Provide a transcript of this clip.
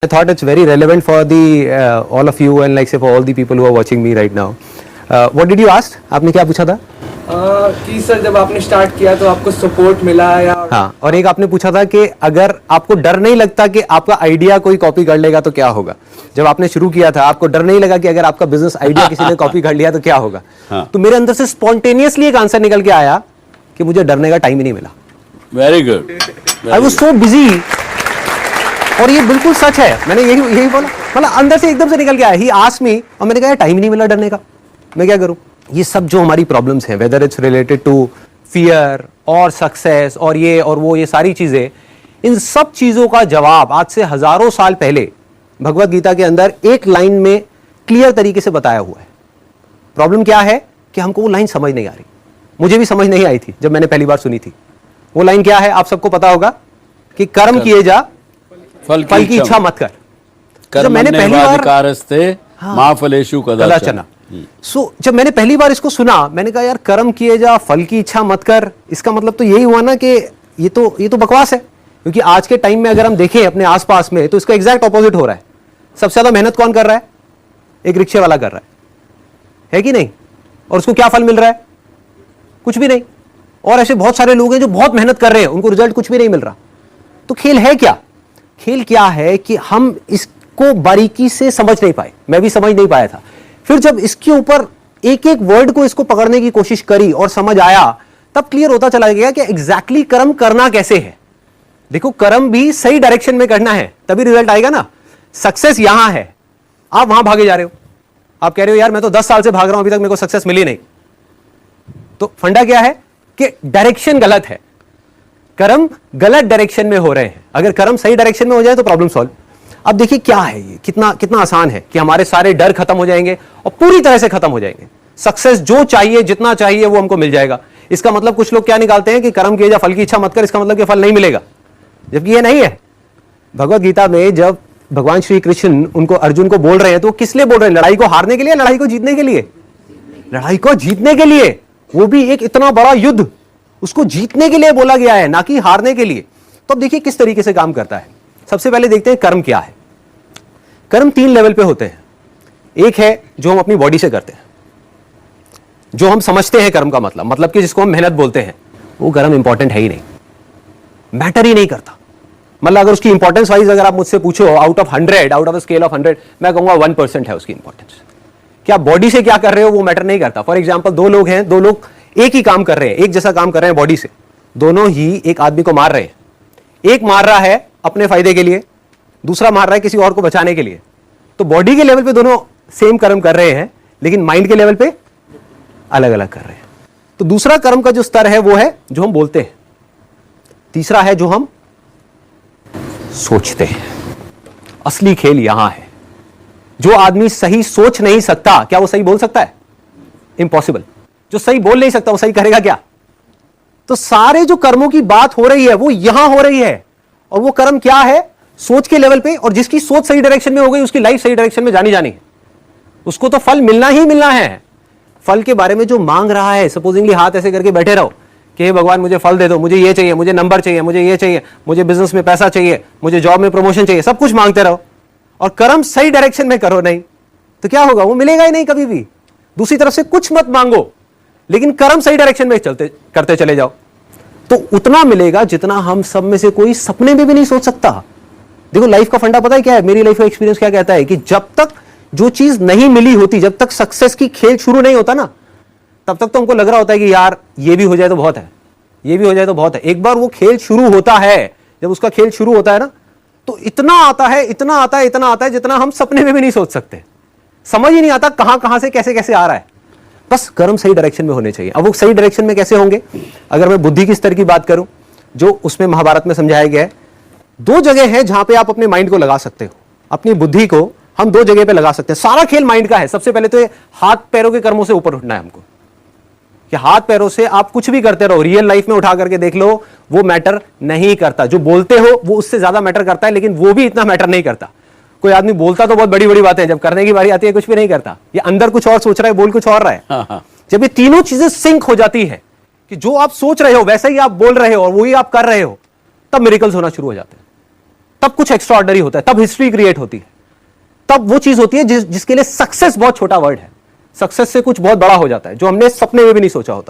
I thought it's very relevant for the all of you and like say for all the people who are watching me right now. What did you ask? आपने क्या पूछा था? कि sir जब आपने start किया तो आपको सपोर्ट मिला या? हाँ, और एक आपने पूछा था कि अगर आपको डर नहीं लगता कि आपका आइडिया कोई कॉपी कर लेगा तो क्या होगा? जब आपने शुरू किया था आपको डर नहीं लगा कि अगर आपका बिजनेस आइडिया किसी ने कॉपी कर लिया तो क्या होगा? हाँ. तो मेरे अंदर से स्पॉन्टेनियसली एक आंसर निकल के आया कि मुझे डरने का टाइम ही नहीं मिला. Very good. I was so busy. और ये बिल्कुल सच है. मैंने यही बोला, मतलब अंदर से एकदम से निकल के आया. ही आस्क्ड मी और मैंने कहा टाइम ही नहीं मिला डरने का, मैं क्या करूं? ये सब जो हमारी प्रॉब्लम्स हैं, whether it's related to fear और सक्सेस और ये और वो, ये सारी चीजें, इन सब चीजों का जवाब आज से हजारों साल पहले भगवत गीता के अंदर एक लाइन में क्लियर तरीके से बताया हुआ है. प्रॉब्लम क्या है कि हमको वो लाइन समझ नहीं आ रही. मुझे भी समझ नहीं आई थी जब मैंने पहली बार सुनी थी. वो लाइन क्या है आप सबको पता होगा कि कर्म किए जा, फल की इच्छा मत कर. जब मैंने पहली बार महाफलेषु कदाचन. जब मैंने पहली बार इसको सुना, मैंने कहा यार कर्म किए जा, फल की इच्छा मत कर, इसका मतलब तो यही हुआ ना कि ये तो बकवास है. क्योंकि आज के टाइम में अगर हम देखें अपने आसपास में तो इसका एग्जैक्ट ऑपोजिट हो रहा है. सबसे ज्यादा मेहनत कौन कर रहा है? एक रिक्शे वाला कर रहा है कि नहीं? और उसको क्या फल मिल रहा है? कुछ भी नहीं. और ऐसे बहुत सारे लोग हैं जो बहुत मेहनत कर रहे हैं, उनको रिजल्ट कुछ भी नहीं मिल रहा. तो खेल है क्या? खेल क्या है कि हम इसको बारीकी से समझ नहीं पाए. मैं भी समझ नहीं पाया था. फिर जब इसके ऊपर एक एक वर्ड को इसको पकड़ने की कोशिश करी और समझ आया, तब क्लियर होता चला गया कि एग्जैक्टली कर्म करना कैसे है. देखो, कर्म भी सही डायरेक्शन में करना है तभी रिजल्ट आएगा ना. सक्सेस यहां है, आप वहां भागे जा रहे हो. आप कह रहे हो यार मैं तो 10 साल से भाग रहा हूं, अभी तक मेरे को सक्सेस मिली नहीं. तो फंडा क्या है कि डायरेक्शन गलत है. कर्म गलत डायरेक्शन में हो रहे हैं. अगर कर्म सही डायरेक्शन में हो जाए तो प्रॉब्लम सॉल्व. अब देखिए क्या है ये, कितना आसान है कि हमारे सारे डर खत्म हो जाएंगे और पूरी तरह से खत्म हो जाएंगे. सक्सेस जो चाहिए, जितना चाहिए वो हमको मिल जाएगा. इसका मतलब कुछ लोग क्या निकालते हैं कि कर्म किए जा, फल की इच्छा मत कर, इसका मतलब कि फल नहीं मिलेगा, जबकि ये नहीं है. भगवत गीता में जब भगवान श्री कृष्ण उनको अर्जुन को बोल रहे हैं तो किस लिए बोल रहे हैं? लड़ाई को हारने के लिए, लड़ाई को जीतने के लिए? लड़ाई को जीतने के लिए. वो भी एक इतना बड़ा युद्ध, उसको जीतने के लिए बोला गया है, ना कि हारने के लिए. तो अब देखिए किस तरीके से काम करता है. सबसे पहले देखते हैं कर्म क्या है. कर्म 3 लेवल पे होते हैं. एक है जो हम अपनी बॉडी से करते हैं, जो हम समझते हैं कर्म का मतलब कि जिसको हम मेहनत बोलते हैं. वो कर्म इंपॉर्टेंट है ही नहीं, मैटर ही नहीं करता. मतलब अगर उसकी इंपॉर्टेंस वाइज अगर आप मुझसे पूछो out of 100, out of a scale of 100, मैं कहूंगा 1% है उसकी इंपॉर्टेंस. क्या बॉडी से क्या कर रहे हो वो मैटर नहीं करता. फॉर एग्जाम्पल, 2 लोग हैं, 2 लोग एक ही काम कर रहे हैं, एक जैसा काम कर रहे हैं बॉडी से. दोनों ही एक आदमी को मार रहे हैं. एक मार रहा है अपने फायदे के लिए, दूसरा मार रहा है किसी और को बचाने के लिए. तो बॉडी के लेवल पे दोनों सेम कर्म कर रहे हैं, लेकिन माइंड के लेवल पे अलग अलग कर रहे हैं. तो दूसरा कर्म का जो स्तर है वो है जो हम बोलते हैं. तीसरा है जो हम सोचते हैं. असली खेल यहां है. जो आदमी सही सोच नहीं सकता, क्या वो सही बोल सकता है? इंपॉसिबल. जो सही बोल नहीं सकता वो सही करेगा क्या? तो सारे जो कर्मों की बात हो रही है वो यहां हो रही है. और वो कर्म क्या है? सोच के लेवल पे. और जिसकी सोच सही डायरेक्शन में हो गई उसकी लाइफ सही डायरेक्शन में जानी है. उसको तो फल मिलना ही मिलना है. फल के बारे में जो मांग रहा है, सपोजिंगली हाथ ऐसे करके बैठे रहो कि हे भगवान मुझे फल दे दो, मुझे ये चाहिए, मुझे नंबर चाहिए, मुझे ये चाहिए, मुझे बिजनेस में पैसा चाहिए, मुझे जॉब में प्रमोशन चाहिए, सब कुछ मांगते रहो और कर्म सही डायरेक्शन में करो नहीं, तो क्या होगा? वो मिलेगा ही नहीं कभी भी. दूसरी तरफ से कुछ मत मांगो, लेकिन कर्म सही डायरेक्शन में करते चले जाओ, तो उतना मिलेगा जितना हम सब में से कोई सपने में भी नहीं सोच सकता. देखो, लाइफ का फंडा पता है क्या है? मेरी लाइफ का एक्सपीरियंस क्या कहता है कि जब तक जो चीज नहीं मिली होती, जब तक सक्सेस की खेल शुरू नहीं होता ना, तब तक तो हमको लग रहा होता है कि यार ये भी हो जाए तो बहुत है, ये भी हो जाए तो बहुत है. एक बार वो खेल शुरू होता है, जब उसका खेल शुरू होता है ना, तो इतना आता है, इतना आता है, इतना आता है जितना हम सपने में भी नहीं सोच सकते. समझ ही नहीं आता कहां से कैसे कैसे आ रहा है. बस कर्म सही डायरेक्शन में होने चाहिए. अब वो सही डायरेक्शन में कैसे होंगे? अगर मैं बुद्धि के स्तर की बात करूं, जो उसमें महाभारत में समझाया गया है, 2 जगह है जहां पे आप अपने माइंड को लगा सकते हो. अपनी बुद्धि को हम 2 जगह पे लगा सकते हैं. सारा खेल माइंड का है. सबसे पहले तो ये हाथ पैरों के कर्मों से ऊपर उठना है हमको, कि हाथ पैरों से आप कुछ भी करते रहो. रियल लाइफ में उठा करके देख लो, वो मैटर नहीं करता. जो बोलते हो वो उससे ज्यादा मैटर करता है, लेकिन वो भी इतना मैटर नहीं करता. कोई आदमी बोलता तो बहुत बड़ी बड़ी बातें, जब करने की बारी आती है कुछ भी नहीं करता. ये अंदर कुछ और सोच रहा है, बोल कुछ और रहा है. जब ये तीनों चीजें सिंक हो जाती है कि जो आप सोच रहे हो वैसा ही आप बोल रहे हो और वही आप कर रहे हो, तब मिरेकल्स होना शुरू हो जाते हैं. तब कुछ एक्स्ट्राऑर्डिनरी होता है, तब हिस्ट्री क्रिएट होती है, तब वो चीज होती है जिसके लिए सक्सेस बहुत छोटा वर्ड है, सक्सेस से कुछ बहुत बड़ा हो जाता है जो हमने सपने में भी नहीं सोचा होता।